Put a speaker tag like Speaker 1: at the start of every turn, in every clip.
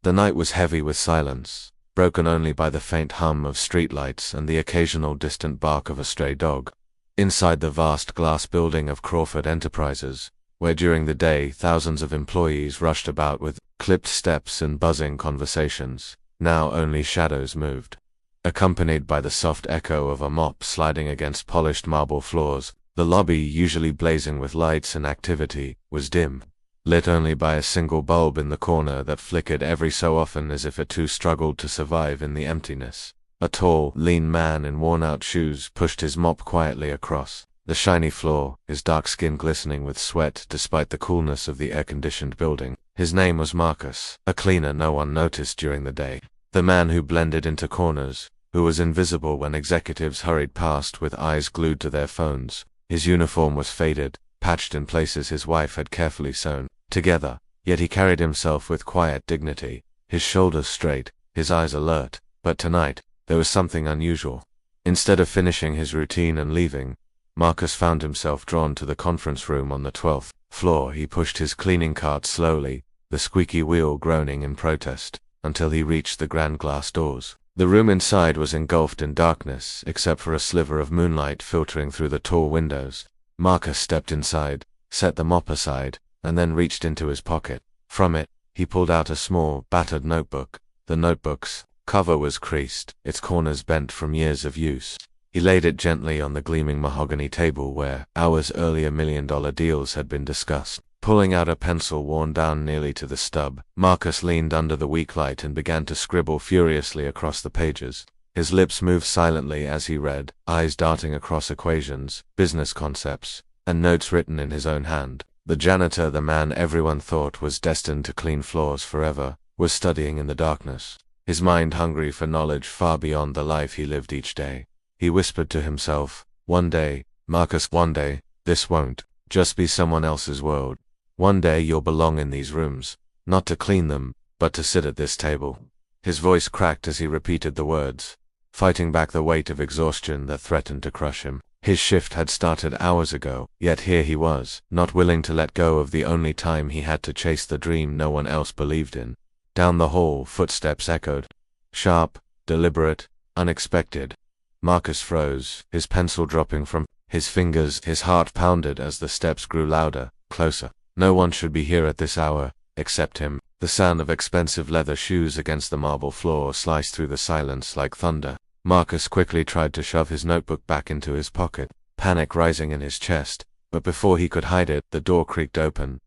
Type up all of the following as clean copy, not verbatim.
Speaker 1: The night was heavy with silence, broken only by the faint hum of streetlights and the occasional distant bark of a stray dog. Inside the vast glass building of Crawford Enterprises, where during the day thousands of employees rushed about with clipped steps and buzzing conversations, now only shadows moved. Accompanied by the soft echo of a mop sliding against polished marble floors, the lobby, usually blazing with lights and activity, was dim, lit only by a single bulb in the corner that flickered every so often as if it too struggled to survive in the emptiness. A tall, lean man in worn-out shoes pushed his mop quietly across the shiny floor, his dark skin glistening with sweat despite the coolness of the air-conditioned building. His name was Marcus, a cleaner no one noticed during the day. The man who blended into corners, who was invisible when executives hurried past with eyes glued to their phones. His uniform was faded, patched in places his wife had carefully sewn together, yet he carried himself with quiet dignity, his shoulders straight, his eyes alert. But tonight, there was something unusual. Instead of finishing his routine and leaving, Marcus found himself drawn to the conference room on the 12th floor. He pushed his cleaning cart slowly, the squeaky wheel groaning in protest, until he reached the grand glass doors. The room inside was engulfed in darkness, except for a sliver of moonlight filtering through the tall windows. Marcus stepped inside, set the mop aside, and then reached into his pocket. From it, he pulled out a small, battered notebook. The notebook's cover was creased, its corners bent from years of use. He laid it gently on the gleaming mahogany table where hours earlier million-dollar deals had been discussed. Pulling out a pencil worn down nearly to the stub, Marcus leaned under the weak light and began to scribble furiously across the pages. His lips moved silently as he read, eyes darting across equations, business concepts, and notes written in his own hand. The janitor, the man everyone thought was destined to clean floors forever, was studying in the darkness, his mind hungry for knowledge far beyond the life he lived each day. He whispered to himself, "One day, Marcus, one day, this won't just be someone else's world. One day you'll belong in these rooms, not to clean them, but to sit at this table." His voice cracked as he repeated the words, fighting back the weight of exhaustion that threatened to crush him. His shift had started hours ago, yet here he was, not willing to let go of the only time he had to chase the dream no one else believed in. Down the hall, footsteps echoed. Sharp, deliberate, unexpected. Marcus froze, his pencil dropping from his fingers. His heart pounded as the steps grew louder, closer. No one should be here at this hour, except him. The sound of expensive leather shoes against the marble floor sliced through the silence like thunder. Marcus quickly tried to shove his notebook back into his pocket, panic rising in his chest, but before he could hide it, the door creaked open.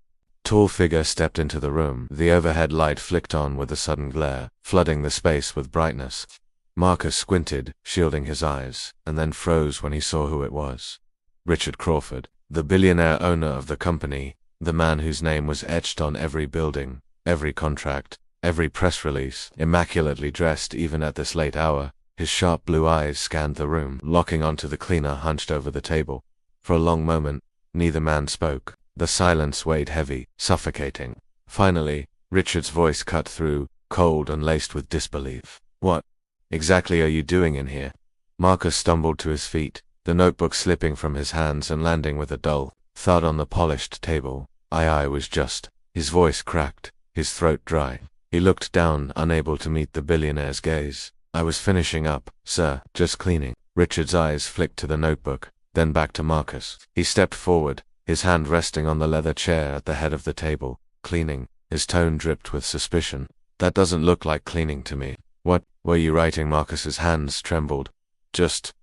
Speaker 1: Tall figure stepped into the room. The overhead light flicked on with a sudden glare, flooding the space with brightness. Marcus squinted, shielding his eyes, and then froze when he saw who it was. Richard Crawford, the billionaire owner of the company, the man whose name was etched on every building, every contract, every press release, immaculately dressed even at this late hour. His sharp blue eyes scanned the room, locking onto the cleaner hunched over the table. For a long moment, neither man spoke. The silence weighed heavy, suffocating. Finally, Richard's voice cut through, cold and laced with disbelief. "What exactly are you doing in here?" Marcus stumbled to his feet, the notebook slipping from his hands and landing with a dull thud on the polished table. I was just... His voice cracked, his throat dry. He looked down, unable to meet the billionaire's gaze. "I was finishing up, sir, just cleaning." Richard's eyes flicked to the notebook, then back to Marcus. He stepped forward, his hand resting on the leather chair at the head of the table. "Cleaning?" His tone dripped with suspicion. "That doesn't look like cleaning to me." "What were you writing?" Marcus's hands trembled. Just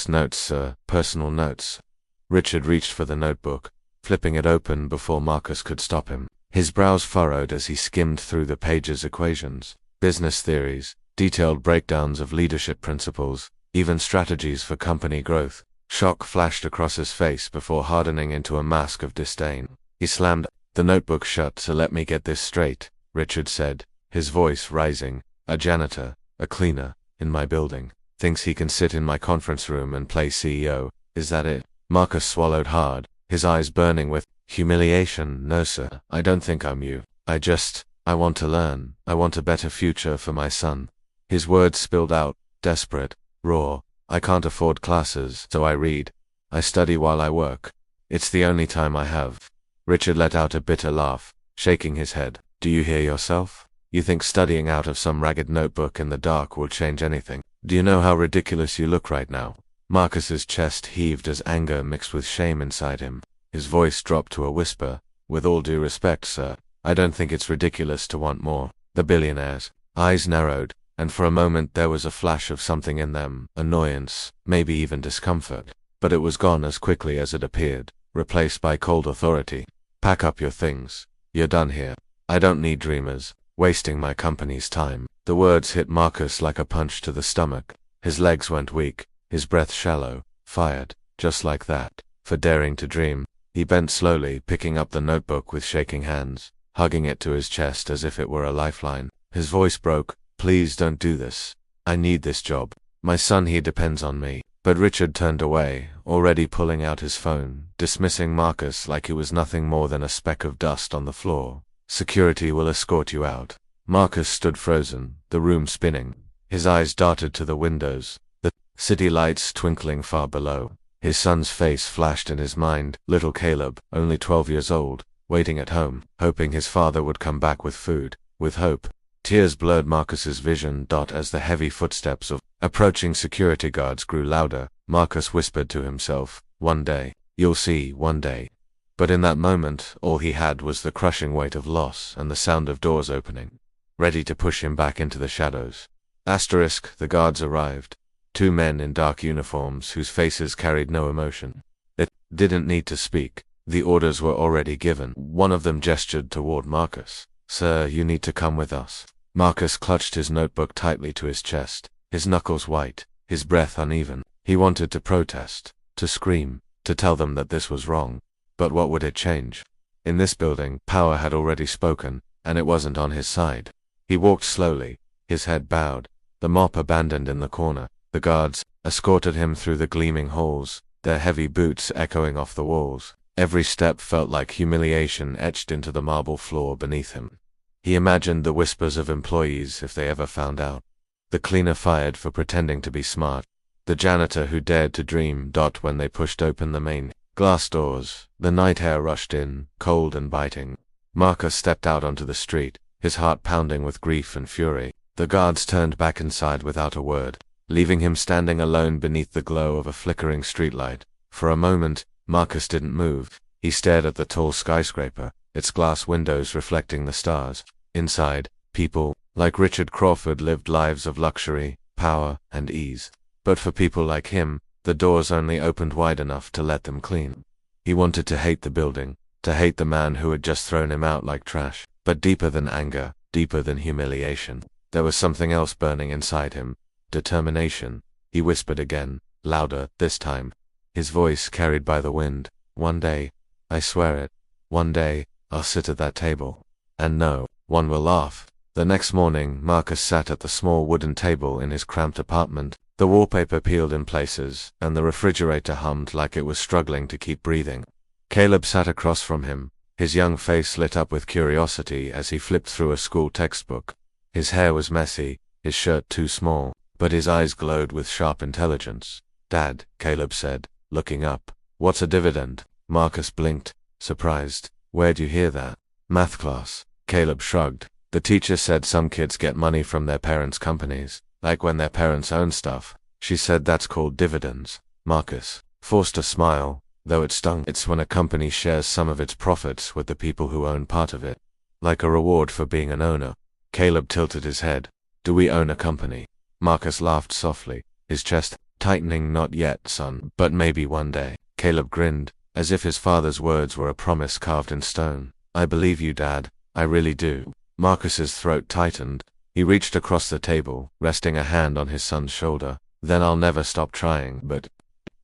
Speaker 1: notes, sir, personal notes." Richard reached for the notebook, flipping it open before Marcus could stop him. His brows furrowed as he skimmed through the page's equations, business theories, detailed breakdowns of leadership principles, even strategies for company growth. Shock flashed across his face before hardening into a mask of disdain. He slammed the notebook shut. "So let me get this straight," Richard said, his voice rising. "A janitor, a cleaner, in my building, thinks he can sit in my conference room and play CEO. Is that it?" Marcus swallowed hard, his eyes burning with humiliation. "No, sir, I don't think I'm you. I want to learn. I want a better future for my son." His words spilled out, desperate, raw. "I can't afford classes, so I read. I study while I work. It's the only time I have." Richard let out a bitter laugh, shaking his head. "Do you hear yourself? You think studying out of some ragged notebook in the dark will change anything? Do you know how ridiculous you look right now? Marcus's chest heaved as anger mixed with shame inside him. His voice dropped to a whisper. With all due respect, sir, I don't think it's ridiculous to want more. The billionaire's eyes narrowed, and for a moment there was a flash of something in them, annoyance, maybe even discomfort. But it was gone as quickly as it appeared, replaced by cold authority. Pack up your things. You're done here. I don't need dreamers wasting my company's time. The words hit Marcus like a punch to the stomach. His legs went weak, his breath shallow. Fired, just like that, for daring to dream. He bent slowly, picking up the notebook with shaking hands, hugging it to his chest as if it were a lifeline. His voice broke. Please don't do this. I need this job. My son here depends on me. But Richard turned away, already pulling out his phone, dismissing Marcus like he was nothing more than a speck of dust on the floor. Security will escort you out. Marcus stood frozen, the room spinning. His eyes darted to the windows, the city lights twinkling far below. His son's face flashed in his mind, little Caleb, only 12 years old, waiting at home, hoping his father would come back with food, with hope. Tears blurred Marcus's vision. As the heavy footsteps of approaching security guards grew louder, Marcus whispered to himself, one day, you'll see, one day. But in that moment, all he had was the crushing weight of loss and the sound of doors opening, ready to push him back into the shadows. The guards arrived. 2 men in dark uniforms whose faces carried no emotion. They didn't need to speak. The orders were already given. One of them gestured toward Marcus. Sir, you need to come with us. Marcus clutched his notebook tightly to his chest, his knuckles white, his breath uneven. He wanted to protest, to scream, to tell them that this was wrong. But what would it change? In this building, power had already spoken, and it wasn't on his side. He walked slowly, his head bowed, the mop abandoned in the corner. The guards escorted him through the gleaming halls, their heavy boots echoing off the walls. Every step felt like humiliation etched into the marble floor beneath him. He imagined the whispers of employees if they ever found out. The cleaner fired for pretending to be smart. The janitor who dared to dream. When they pushed open the main glass doors, the night air rushed in, cold and biting. Marcus stepped out onto the street, his heart pounding with grief and fury. The guards turned back inside without a word, leaving him standing alone beneath the glow of a flickering streetlight. For a moment, Marcus didn't move. He stared at the tall skyscraper, its glass windows reflecting the stars. Inside, people, like Richard Crawford, lived lives of luxury, power, and ease. But for people like him, the doors only opened wide enough to let them clean. He wanted to hate the building, to hate the man who had just thrown him out like trash. But deeper than anger, deeper than humiliation, there was something else burning inside him. Determination. He whispered again, louder this time, his voice carried by the wind. One day, I swear it, one day, I'll sit at that table. And no one will laugh. The next morning, Marcus sat at the small wooden table in his cramped apartment. The wallpaper peeled in places, and the refrigerator hummed like it was struggling to keep breathing. Caleb sat across from him, his young face lit up with curiosity as he flipped through a school textbook. His hair was messy, his shirt too small, but his eyes glowed with sharp intelligence. Dad, Caleb said, looking up. What's a dividend? Marcus blinked, surprised. Where'd you hear that? Math class. Caleb shrugged. The teacher said some kids get money from their parents' companies, like when their parents own stuff. She said that's called dividends. Marcus forced a smile, though it stung. It's when a company shares some of its profits with the people who own part of it, like a reward for being an owner. Caleb tilted his head. Do we own a company? Marcus laughed softly, his chest tightening. Not yet, son, but maybe one day. Caleb grinned, as if his father's words were a promise carved in stone. I believe you, Dad. I really do. Marcus's throat tightened. He reached across the table, resting a hand on his son's shoulder. Then I'll never stop trying. But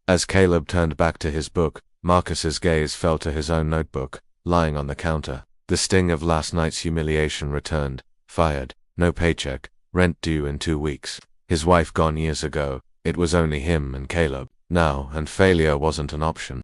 Speaker 1: as Caleb turned back to his book, Marcus's gaze fell to his own notebook, lying on the counter. The sting of last night's humiliation returned. Fired, no paycheck, rent due in 2 weeks. His wife gone years ago. It was only him and Caleb now, and failure wasn't an option.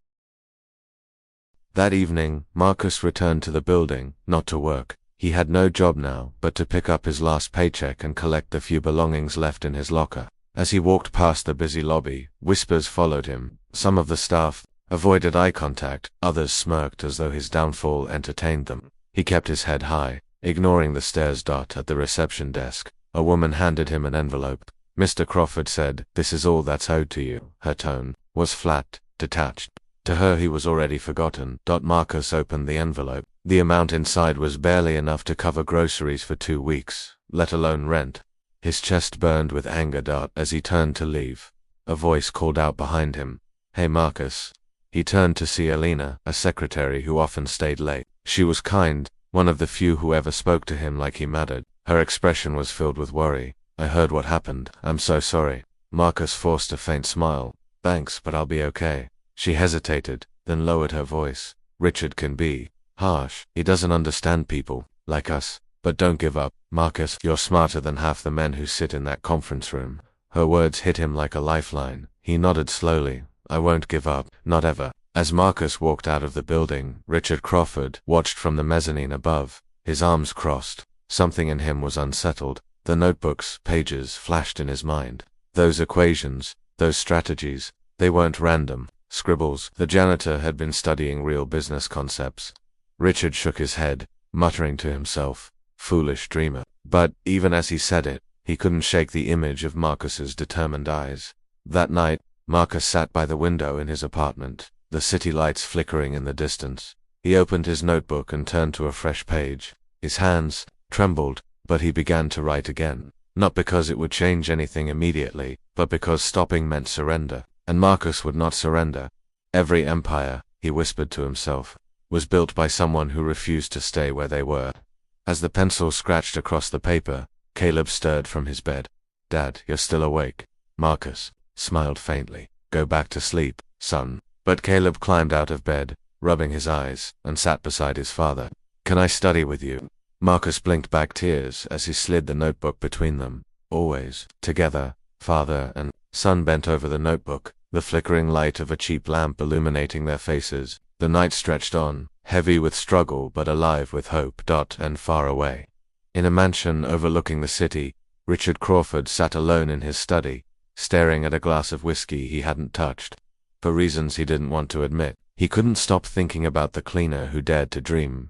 Speaker 1: That evening, Marcus returned to the building, not to work. He had no job now, but to pick up his last paycheck and collect the few belongings left in his locker. As he walked past the busy lobby, whispers followed him. Some of the staff avoided eye contact, others smirked as though his downfall entertained them. He kept his head high, Ignoring the stares. At the reception desk, a woman handed him an envelope. Mr. Crawford said, "This is all that's owed to you." Her tone was flat, detached. To her he was already forgotten. Marcus opened the envelope. The amount inside was barely enough to cover groceries for 2 weeks, let alone rent. His chest burned with anger. As he turned to leave, a voice called out behind him, "Hey Marcus." He turned to see Alina, a secretary who often stayed late. She was kind, one of the few who ever spoke to him like he mattered. Her expression was filled with worry. "I heard what happened. I'm so sorry." Marcus forced a faint smile. "Thanks, but I'll be okay." She hesitated, then lowered her voice. "Richard can be harsh. He doesn't understand people like us. But don't give up, Marcus. You're smarter than half the men who sit in that conference room." Her words hit him like a lifeline. He nodded slowly. "I won't give up, not ever." As Marcus walked out of the building, Richard Crawford watched from the mezzanine above, his arms crossed. Something in him was unsettled. The notebook's pages flashed in his mind. Those equations, those strategies, they weren't random scribbles. The janitor had been studying real business concepts. Richard shook his head, muttering to himself, "Foolish dreamer." But even as he said it, he couldn't shake the image of Marcus's determined eyes. That night, Marcus sat by the window in his apartment, the city lights flickering in the distance. He opened his notebook and turned to a fresh page. His hands trembled, but he began to write again. Not because it would change anything immediately, but because stopping meant surrender. And Marcus would not surrender. Every empire, he whispered to himself, was built by someone who refused to stay where they were. As the pencil scratched across the paper, Caleb stirred from his bed. "Dad, you're still awake." Marcus smiled faintly. "Go back to sleep, son." But Caleb climbed out of bed, rubbing his eyes, and sat beside his father. "Can I study with you?" Marcus blinked back tears as he slid the notebook between them. Always together, father and son bent over the notebook, the flickering light of a cheap lamp illuminating their faces. The night stretched on, heavy with struggle but alive with hope. And far away, in a mansion overlooking the city, Richard Crawford sat alone in his study, staring at a glass of whiskey he hadn't touched. For reasons he didn't want to admit, he couldn't stop thinking about the cleaner who dared to dream.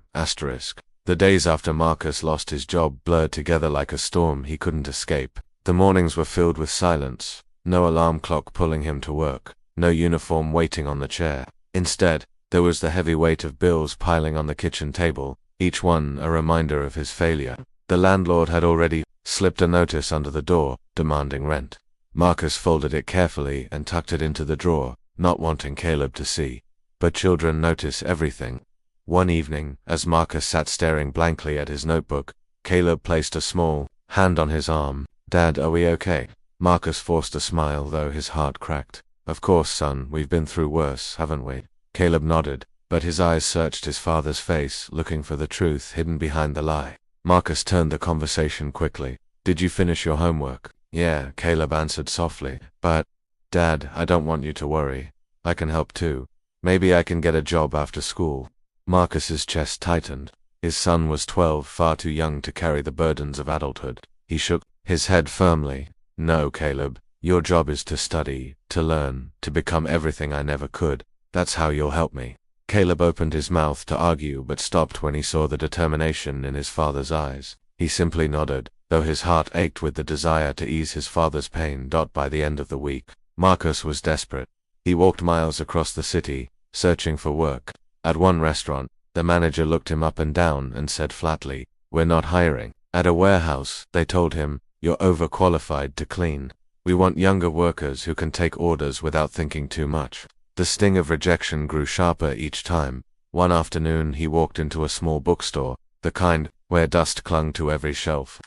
Speaker 1: The days after Marcus lost his job blurred together like a storm he couldn't escape. The mornings were filled with silence. No alarm clock pulling him to work, no uniform waiting on the chair. Instead, there was the heavy weight of bills piling on the kitchen table, each one a reminder of his failure. The landlord had already slipped a notice under the door, demanding rent. Marcus folded it carefully and tucked it into the drawer, not wanting Caleb to see. But children notice everything. One evening, as Marcus sat staring blankly at his notebook, Caleb placed a small hand on his arm. "Dad, are we okay?" Marcus forced a smile, though his heart cracked. "Of course, son, we've been through worse, haven't we?" Caleb nodded, but his eyes searched his father's face, looking for the truth hidden behind the lie. Marcus turned the conversation quickly. "Did you finish your homework?" "Yeah," Caleb answered softly. "But, Dad, I don't want you to worry. I can help too. Maybe I can get a job after school." Marcus's chest tightened. His son was 12, far too young to carry the burdens of adulthood. He shook his head firmly. "No, Caleb, your job is to study, to learn, to become everything I never could. That's how you'll help me." Caleb opened his mouth to argue but stopped when he saw the determination in his father's eyes. He simply nodded, though his heart ached with the desire to ease his father's pain. By the end of the week, Marcus was desperate. He walked miles across the city, searching for work. At one restaurant, the manager looked him up and down and said flatly, "We're not hiring." At a warehouse, they told him, "You're overqualified to clean. We want younger workers who can take orders without thinking too much." The sting of rejection grew sharper each time. One afternoon he walked into a small bookstore, the kind where dust clung to every shelf.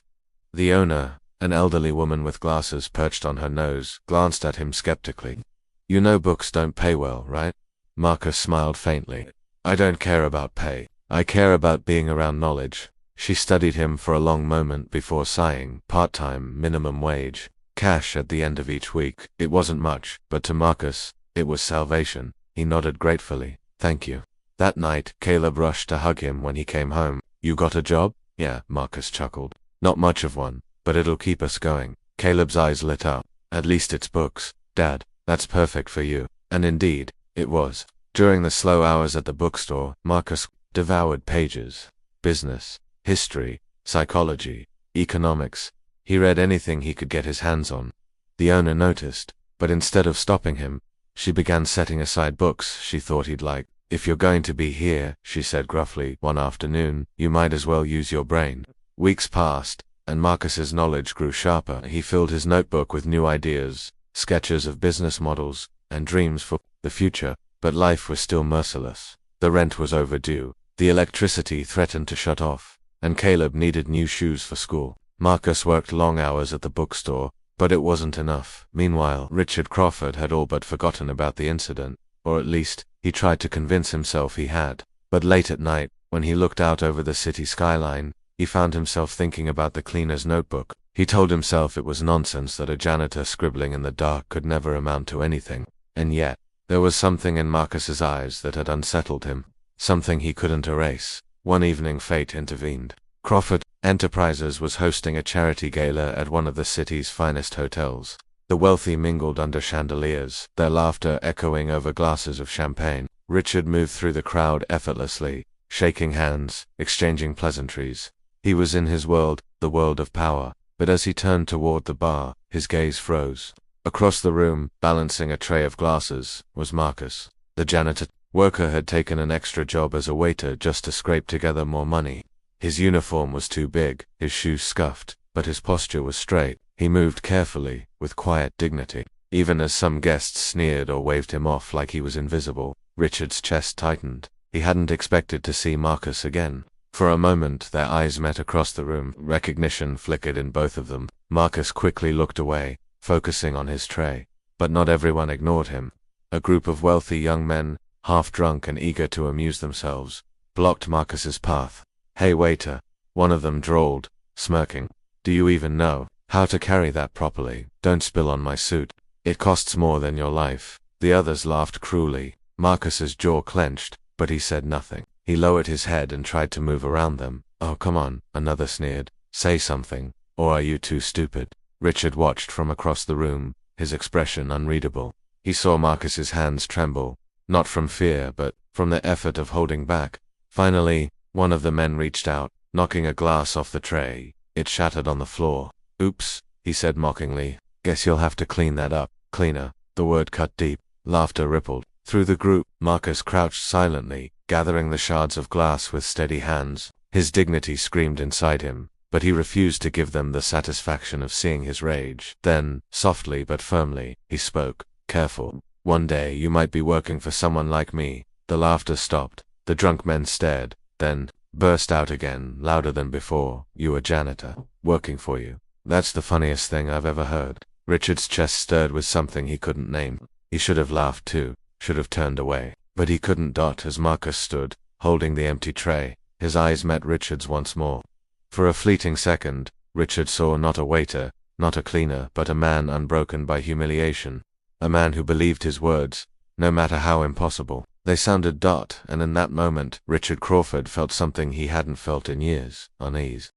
Speaker 1: The owner, an elderly woman with glasses perched on her nose, glanced at him skeptically. "You know books don't pay well, right?" Marcus smiled faintly. "I don't care about pay. I care about being around knowledge." She studied him for a long moment before sighing. "Part-time, minimum wage. Cash at the end of each week." It wasn't much, but to Marcus, it was salvation. He nodded gratefully. "Thank you." That night, Caleb rushed to hug him when he came home. "You got a job?" "Yeah," Marcus chuckled. "Not much of one, but it'll keep us going." Caleb's eyes lit up. "At least it's books, Dad. That's perfect for you." And indeed, it was. During the slow hours at the bookstore, Marcus devoured pages. Business, history, psychology, economics. He read anything he could get his hands on. The owner noticed, but instead of stopping him, she began setting aside books she thought he'd like. "If you're going to be here," she said gruffly one afternoon, "you might as well use your brain." Weeks passed, and Marcus's knowledge grew sharper. He filled his notebook with new ideas, sketches of business models, and dreams for the future, but life was still merciless. The rent was overdue, the electricity threatened to shut off, and Caleb needed new shoes for school. Marcus worked long hours at the bookstore, but it wasn't enough. Meanwhile, Richard Crawford had all but forgotten about the incident, or at least, he tried to convince himself he had. But late at night, when he looked out over the city skyline, he found himself thinking about the cleaner's notebook. He told himself it was nonsense that a janitor scribbling in the dark could never amount to anything. And yet, there was something in Marcus's eyes that had unsettled him, something he couldn't erase. One evening fate intervened. Crawford Enterprises was hosting a charity gala at one of the city's finest hotels. The wealthy mingled under chandeliers, their laughter echoing over glasses of champagne. Richard moved through the crowd effortlessly, shaking hands, exchanging pleasantries. He was in his world, the world of power, but as he turned toward the bar, his gaze froze. Across the room, balancing a tray of glasses, was Marcus. The janitor worker had taken an extra job as a waiter just to scrape together more money. His uniform was too big, his shoes scuffed, but his posture was straight. He moved carefully, with quiet dignity. Even as some guests sneered or waved him off like he was invisible, Richard's chest tightened. He hadn't expected to see Marcus again. For a moment, their eyes met across the room. Recognition flickered in both of them. Marcus quickly looked away, focusing on his tray. But not everyone ignored him. A group of wealthy young men, half drunk and eager to amuse themselves, blocked Marcus's path. "Hey waiter," one of them drawled, smirking. "Do you even know how to carry that properly? Don't spill on my suit. It costs more than your life." The others laughed cruelly. Marcus's jaw clenched, but he said nothing. He lowered his head and tried to move around them. "Oh, come on," another sneered. "Say something, or are you too stupid?" Richard watched from across the room, his expression unreadable. He saw Marcus's hands tremble, not from fear but from the effort of holding back. Finally, one of the men reached out, knocking a glass off the tray. It shattered on the floor. "Oops," he said mockingly. "Guess you'll have to clean that up." "Cleaner." The word cut deep. Laughter rippled through the group. Marcus crouched silently, gathering the shards of glass with steady hands. His dignity screamed inside him, but he refused to give them the satisfaction of seeing his rage. Then, softly but firmly, he spoke. "Careful. One day you might be working for someone like me." The laughter stopped. The drunk men stared, then burst out again, louder than before. "You a janitor, working for you. That's the funniest thing I've ever heard." Richard's chest stirred with something he couldn't name. He should have laughed too, should have turned away. But he couldn't. As Marcus stood, holding the empty tray, his eyes met Richard's once more. For a fleeting second, Richard saw not a waiter, not a cleaner, but a man unbroken by humiliation. A man who believed his words, no matter how impossible they sounded. And in that moment, Richard Crawford felt something he hadn't felt in years: unease.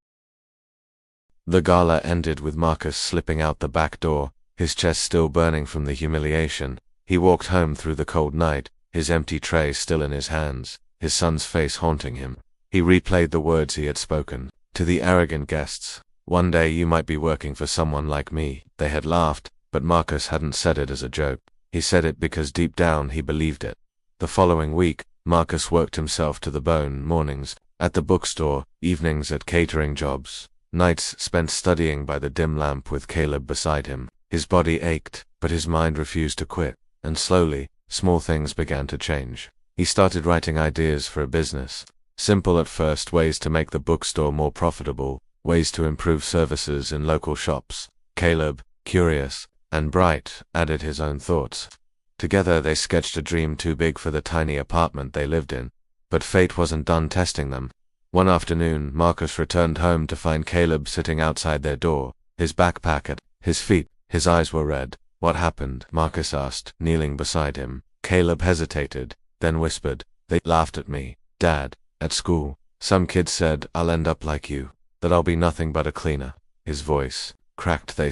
Speaker 1: The gala ended with Marcus slipping out the back door, his chest still burning from the humiliation. He walked home through the cold night, his empty tray still in his hands, his son's face haunting him. He replayed the words he had spoken to the arrogant guests. "One day you might be working for someone like me." They had laughed, but Marcus hadn't said it as a joke. He said it because deep down he believed it. The following week, Marcus worked himself to the bone. Mornings at the bookstore, evenings at catering jobs, nights spent studying by the dim lamp with Caleb beside him. His body ached, but his mind refused to quit. And slowly, small things began to change. He started writing ideas for a business. Simple at first, ways to make the bookstore more profitable, ways to improve services in local shops. Caleb, curious and bright, added his own thoughts. Together they sketched a dream too big for the tiny apartment they lived in. But fate wasn't done testing them. One afternoon, Marcus returned home to find Caleb sitting outside their door, his backpack at his feet. His eyes were red. "What happened?" Marcus asked, kneeling beside him. Caleb hesitated, then whispered, "They laughed at me, Dad, at school. Some kid said I'll end up like you, that I'll be nothing but a cleaner." His voice cracked. They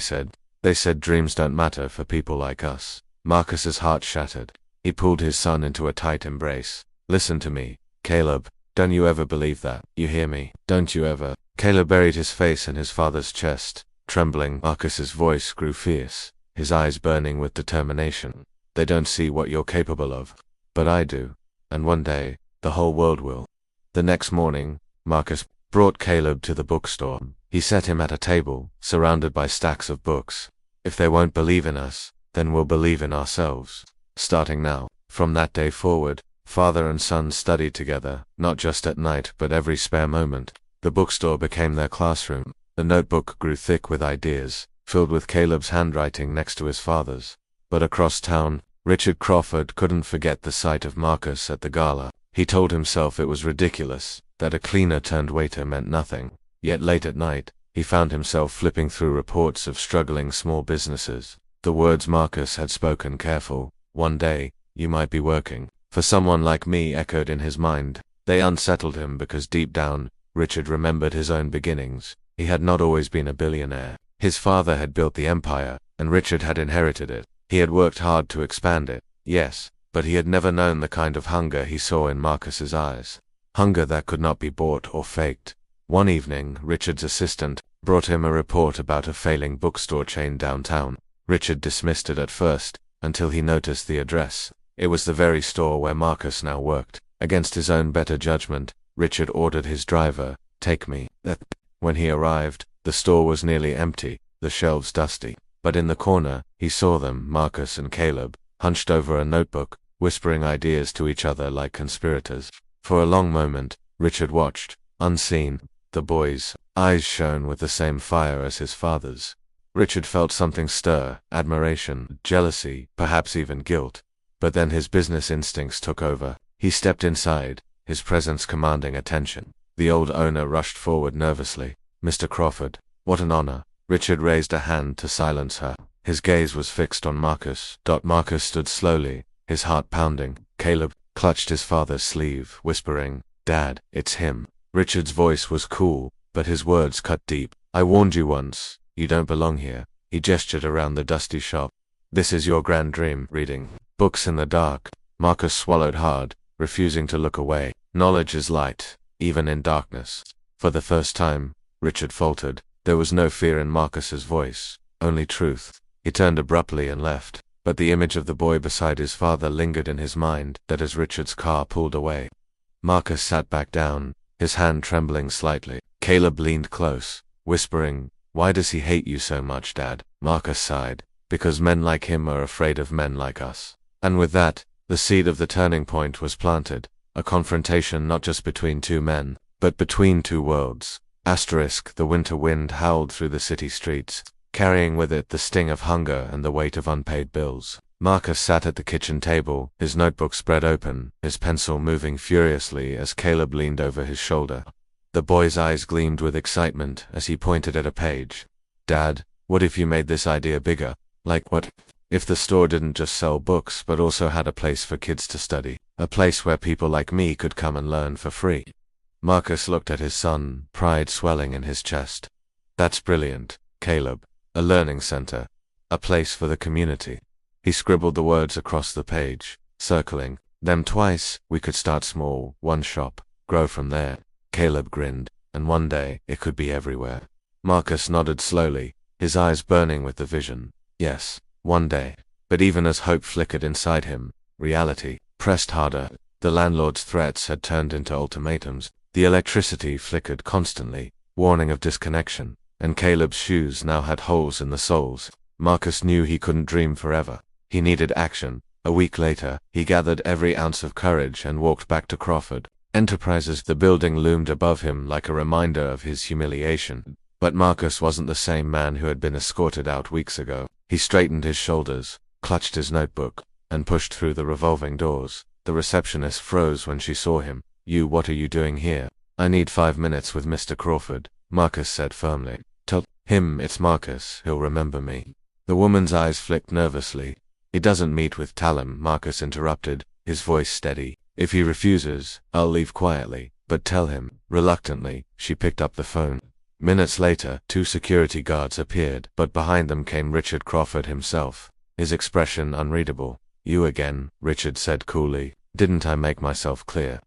Speaker 1: said dreams don't matter for people like us." Marcus's heart shattered. He pulled his son into a tight embrace. "Listen to me, Caleb. Don't you ever believe that, you hear me? Don't you ever? Caleb buried his face in his father's chest, trembling. Marcus's voice grew fierce, his eyes burning with determination. They don't see what you're capable of. But I do. And one day, the whole world will. The next morning, Marcus brought Caleb to the bookstore. He set him at a table, surrounded by stacks of books. If they won't believe in us, then we'll believe in ourselves. Starting now. From that day forward, father and son studied together, not just at night but every spare moment. The bookstore became their classroom. The notebook grew thick with ideas, filled with Caleb's handwriting next to his father's. But across town, Richard Crawford couldn't forget the sight of Marcus at the gala. He told himself it was ridiculous, that a cleaner-turned-waiter meant nothing. Yet late at night, he found himself flipping through reports of struggling small businesses. The words Marcus had spoken, careful, one day, you might be working for someone like me, echoed in his mind. They unsettled him because deep down, Richard remembered his own beginnings. He had not always been a billionaire. His father had built the empire, and Richard had inherited it. He had worked hard to expand it, yes, but he had never known the kind of hunger he saw in Marcus's eyes. Hunger that could not be bought or faked. One evening, Richard's assistant brought him a report about a failing bookstore chain downtown. Richard dismissed it at first, until he noticed the address. It was the very store where Marcus now worked. Against his own better judgment, Richard ordered his driver, take me. When he arrived, the store was nearly empty, the shelves dusty. But in the corner, he saw them, Marcus and Caleb, hunched over a notebook, whispering ideas to each other like conspirators. For a long moment, Richard watched, unseen. The boy's eyes shone with the same fire as his father's. Richard felt something stir, admiration, jealousy, perhaps even guilt. But then his business instincts took over. He stepped inside, his presence commanding attention. The old owner rushed forward nervously. Mr. Crawford, what an honor. Richard raised a hand to silence her. His gaze was fixed on Marcus. Marcus stood slowly, his heart pounding. Caleb clutched his father's sleeve, whispering, Dad, it's him. Richard's voice was cool, but his words cut deep. I warned you once. You don't belong here. He gestured around the dusty shop. This is your grand dream, reading books in the dark. Marcus swallowed hard, refusing to look away. Knowledge is light, even in darkness. For the first time, Richard faltered. There was no fear in Marcus's voice, only truth. He turned abruptly and left, but the image of the boy beside his father lingered in his mind, that as Richard's car pulled away. Marcus sat back down, his hand trembling slightly. Caleb leaned close, whispering, Why does he hate you so much, Dad? Marcus sighed, because men like him are afraid of men like us. And with that, the seed of the turning point was planted, a confrontation not just between two men, but between two worlds. The winter wind howled through the city streets, carrying with it the sting of hunger and the weight of unpaid bills. Marcus sat at the kitchen table, his notebook spread open, his pencil moving furiously as Caleb leaned over his shoulder. The boy's eyes gleamed with excitement as he pointed at a page. Dad, what if you made this idea bigger? Like what? If the store didn't just sell books but also had a place for kids to study, a place where people like me could come and learn for free. Marcus looked at his son, pride swelling in his chest. That's brilliant, Caleb. A learning center. A place for the community. He scribbled the words across the page, circling them twice. We could start small, one shop, grow from there. Caleb grinned, and one day, it could be everywhere. Marcus nodded slowly, his eyes burning with the vision. Yes, one day. But even as hope flickered inside him, reality pressed harder. The landlord's threats had turned into ultimatums. The electricity flickered constantly, warning of disconnection, and Caleb's shoes now had holes in the soles. Marcus knew he couldn't dream forever. He needed action. A week later, he gathered every ounce of courage and walked back to Crawford Enterprises. The building loomed above him like a reminder of his humiliation. But Marcus wasn't the same man who had been escorted out weeks ago. He straightened his shoulders, clutched his notebook, and pushed through the revolving doors. The receptionist froze when she saw him. What are you doing here? I need 5 minutes with Mr. Crawford, Marcus said firmly. Tell him it's Marcus, he'll remember me. The woman's eyes flicked nervously. He doesn't meet with Talem, Marcus interrupted, his voice steady. If he refuses, I'll leave quietly, but tell him. Reluctantly, she picked up the phone. Minutes later, 2 security guards appeared, but behind them came Richard Crawford himself, his expression unreadable. You again, Richard said coolly. Didn't I make myself clear?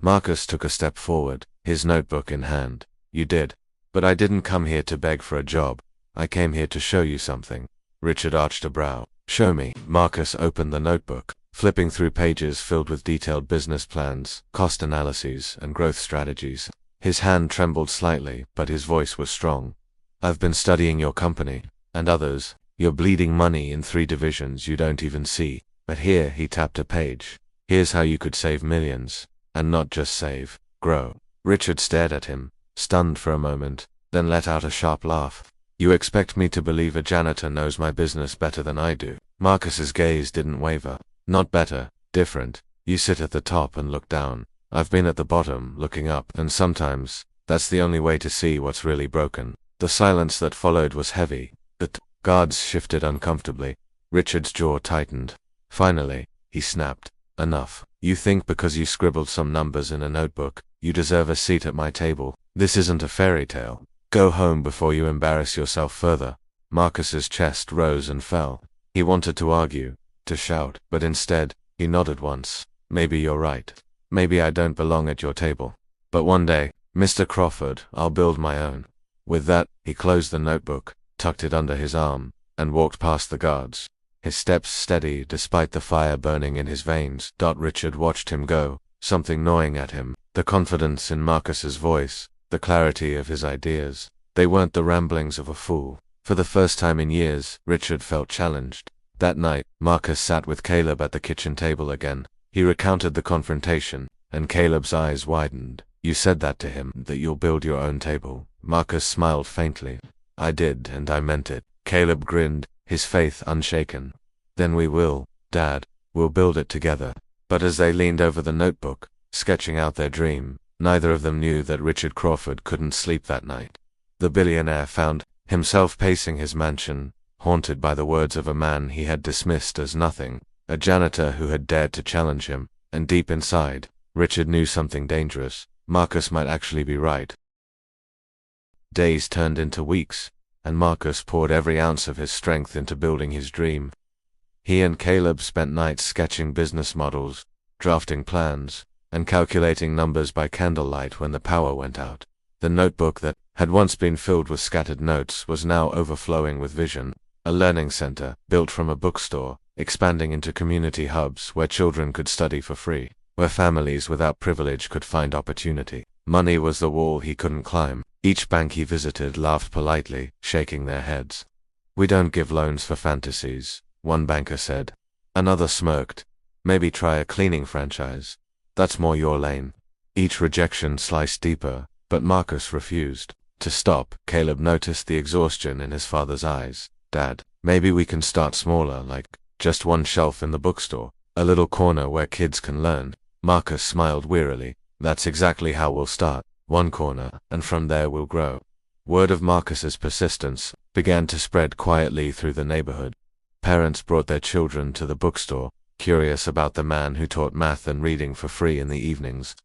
Speaker 1: Marcus took a step forward, his notebook in hand. You did. But I didn't come here to beg for a job. I came here to show you something. Richard arched a brow. Show me. Marcus opened the notebook, flipping through pages filled with detailed business plans, cost analyses, and growth strategies. His hand trembled slightly, but his voice was strong. I've been studying your company, and others. You're bleeding money in 3 divisions you don't even see. But here, he tapped a page. Here's how you could save millions. And not just save, grow. Richard stared at him, stunned for a moment, then let out a sharp laugh. You expect me to believe a janitor knows my business better than I do? Marcus's gaze didn't waver. Not better, different. You sit at the top and look down. I've been at the bottom, looking up, and sometimes, that's the only way to see what's really broken. The silence that followed was heavy. The guards shifted uncomfortably. Richard's jaw tightened. Finally, he snapped. Enough. You think because you scribbled some numbers in a notebook, you deserve a seat at my table. This isn't a fairy tale. Go home before you embarrass yourself further. Marcus's chest rose and fell. He wanted to argue, to shout, but instead, he nodded once. Maybe you're right. Maybe I don't belong at your table. But one day, Mr. Crawford, I'll build my own. With that, he closed the notebook, tucked it under his arm, and walked past the guards. His steps steady despite the fire burning in his veins. Richard watched him go, something gnawing at him. The confidence in Marcus's voice, the clarity of his ideas. They weren't the ramblings of a fool. For the first time in years, Richard felt challenged. That night, Marcus sat with Caleb at the kitchen table again. He recounted the confrontation, and Caleb's eyes widened. You said that to him, that you'll build your own table. Marcus smiled faintly. I did, and I meant it. Caleb grinned, his faith unshaken. Then we will, Dad. We'll build it together. But as they leaned over the notebook, sketching out their dream, neither of them knew that Richard Crawford couldn't sleep that night. The billionaire found himself pacing his mansion, haunted by the words of a man he had dismissed as nothing, a janitor who had dared to challenge him, and deep inside, Richard knew something dangerous. Marcus might actually be right. Days turned into weeks, and Marcus poured every ounce of his strength into building his dream. He and Caleb spent nights sketching business models, drafting plans, and calculating numbers by candlelight when the power went out. The notebook that had once been filled with scattered notes was now overflowing with vision, a learning center, built from a bookstore, expanding into community hubs where children could study for free, where families without privilege could find opportunity. Money was the wall he couldn't climb. Each bank he visited laughed politely, shaking their heads. We don't give loans for fantasies, one banker said. Another smirked. Maybe try a cleaning franchise. That's more your lane. Each rejection sliced deeper, but Marcus refused. To stop, Caleb noticed the exhaustion in his father's eyes. Dad, maybe we can start smaller, like just one shelf in the bookstore, a little corner where kids can learn. Marcus smiled wearily. That's exactly how we'll start. One corner, and from there we'll grow. Word of Marcus's persistence began to spread quietly through the neighborhood. Parents brought their children to the bookstore, curious about the man who taught math and reading for free in the evenings.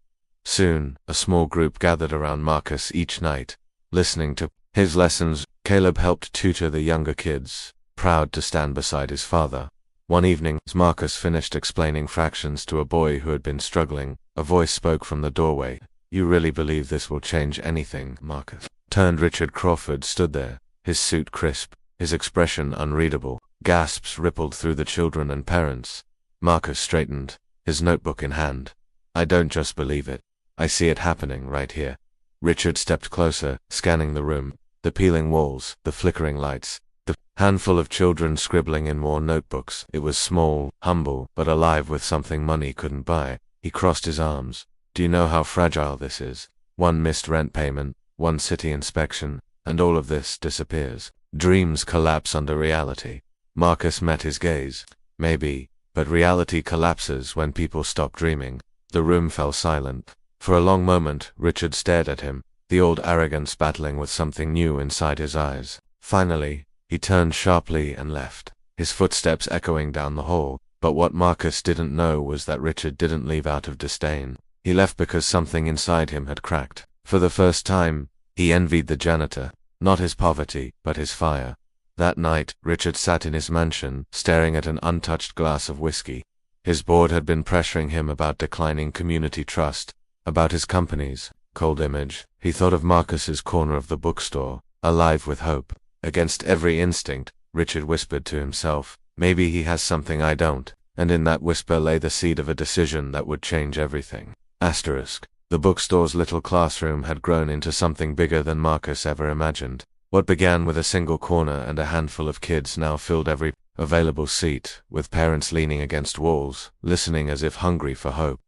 Speaker 1: Soon, a small group gathered around Marcus each night, listening to his lessons. Caleb helped tutor the younger kids, proud to stand beside his father. One evening, as Marcus finished explaining fractions to a boy who had been struggling, a voice spoke from the doorway. You really believe this will change anything, Marcus? Turned Richard Crawford stood there, his suit crisp, his expression unreadable. Gasps rippled through the children and parents. Marcus straightened, his notebook in hand. I don't just believe it. I see it happening right here. Richard stepped closer, scanning the room, the peeling walls, the flickering lights, the handful of children scribbling in more notebooks. It was small, humble, but alive with something money couldn't buy. He crossed his arms. Do you know how fragile this is? One missed rent payment, one city inspection, and all of this disappears. Dreams collapse under reality. Marcus met his gaze. Maybe, but reality collapses when people stop dreaming. The room fell silent. For a long moment, Richard stared at him, the old arrogance battling with something new inside his eyes. Finally, he turned sharply and left, his footsteps echoing down the hall. But what Marcus didn't know was that Richard didn't leave out of disdain. He left because something inside him had cracked. For the first time, he envied the janitor, not his poverty, but his fire. That night, Richard sat in his mansion, staring at an untouched glass of whiskey. His board had been pressuring him about declining community trust, about his company's cold image. He thought of Marcus's corner of the bookstore, alive with hope. Against every instinct, Richard whispered to himself, maybe he has something I don't, and in that whisper lay the seed of a decision that would change everything. Asterisk. The bookstore's little classroom had grown into something bigger than Marcus ever imagined. What began with a single corner and a handful of kids now filled every available seat, with parents leaning against walls, listening as if hungry for hope.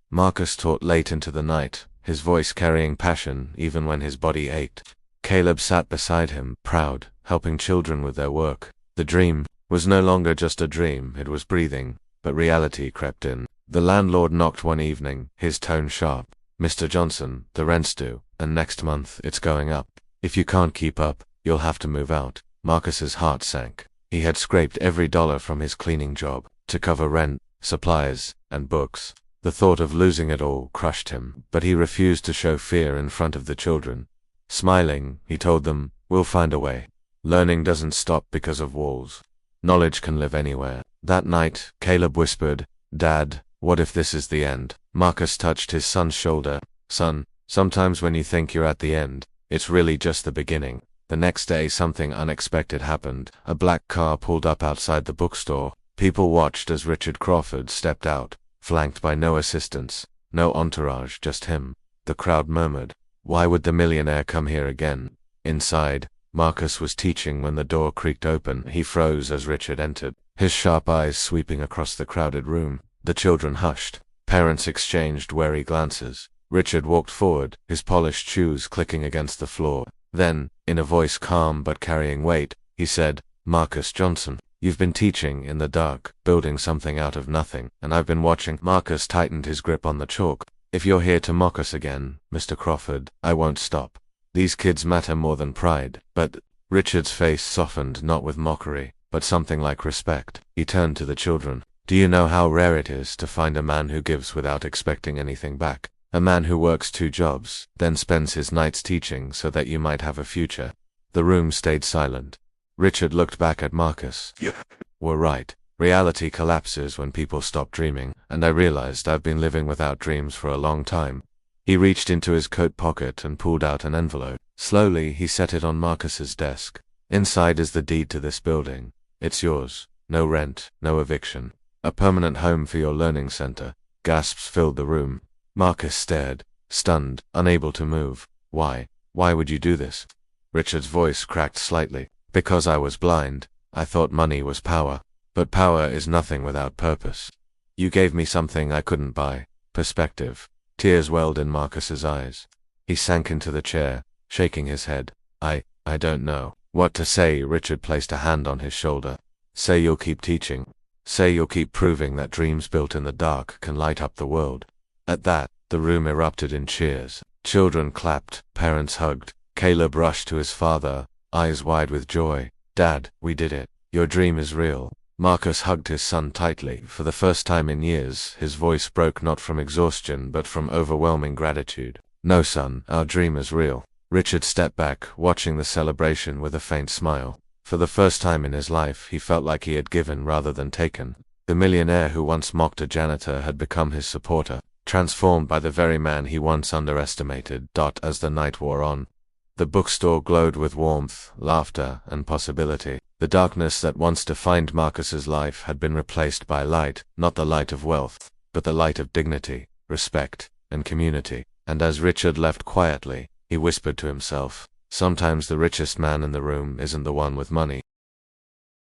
Speaker 1: Marcus taught late into the night, his voice carrying passion even when his body ached. Caleb sat beside him, proud, helping children with their work. The dream was no longer just a dream, it was breathing, but reality crept in. The landlord knocked one evening, his tone sharp. Mr. Johnson, the rent's due, and next month it's going up. If you can't keep up, you'll have to move out. Marcus's heart sank. He had scraped every dollar from his cleaning job to cover rent, supplies, and books. The thought of losing it all crushed him, but he refused to show fear in front of the children. Smiling, he told them, "We'll find a way. Learning doesn't stop because of walls. Knowledge can live anywhere." That night, Caleb whispered, "Dad, what if this is the end?" Marcus touched his son's shoulder. "Son, sometimes when you think you're at the end, it's really just the beginning." The next day something unexpected happened. A black car pulled up outside the bookstore. People watched as Richard Crawford stepped out, flanked by no assistants, no entourage, just him. The crowd murmured, "Why would the millionaire come here again?" Inside, Marcus was teaching when the door creaked open. He froze as Richard entered, his sharp eyes sweeping across the crowded room. The children hushed. Parents exchanged wary glances. Richard walked forward, his polished shoes clicking against the floor. Then, in a voice calm but carrying weight, he said, "Marcus Johnson, you've been teaching in the dark, building something out of nothing, and I've been watching." Marcus tightened his grip on the chalk. "If you're here to mock us again, Mr. Crawford, I won't stop. These kids matter more than pride." But Richard's face softened, not with mockery, but something like respect. He turned to the children. "Do you know how rare it is to find a man who gives without expecting anything back? A man who works 2 jobs, then spends his nights teaching so that you might have a future." The room stayed silent. Richard looked back at Marcus. "You were right. Reality collapses when people stop dreaming, and I realized I've been living without dreams for a long time." He reached into his coat pocket and pulled out an envelope. Slowly, he set it on Marcus's desk. "Inside is the deed to this building. It's yours. No rent, no eviction. A permanent home for your learning center." Gasps filled the room. Marcus stared, stunned, unable to move. Why would you do this?" Richard's voice cracked slightly. "Because I was blind. I thought money was power. But power is nothing without purpose. You gave me something I couldn't buy. Perspective." Tears welled in Marcus's eyes. He sank into the chair, shaking his head. I don't know what to say." Richard placed a hand on his shoulder. "Say you'll keep teaching. Say you'll keep proving that dreams built in the dark can light up the world." At that, the room erupted in cheers. Children clapped, parents hugged. Caleb rushed to his father, eyes wide with joy. "Dad, we did it. Your dream is real." Marcus hugged his son tightly. For the first time in years, his voice broke not from exhaustion but from overwhelming gratitude. "No, son, our dream is real." Richard stepped back, watching the celebration with a faint smile. For the first time in his life, he felt like he had given rather than taken. The millionaire who once mocked a janitor had become his supporter, transformed by the very man he once underestimated. As the night wore on, the bookstore glowed with warmth, laughter, and possibility. The darkness that once defined Marcus's life had been replaced by light, not the light of wealth, but the light of dignity, respect, and community. And as Richard left quietly, he whispered to himself, "Sometimes the richest man in the room isn't the one with money,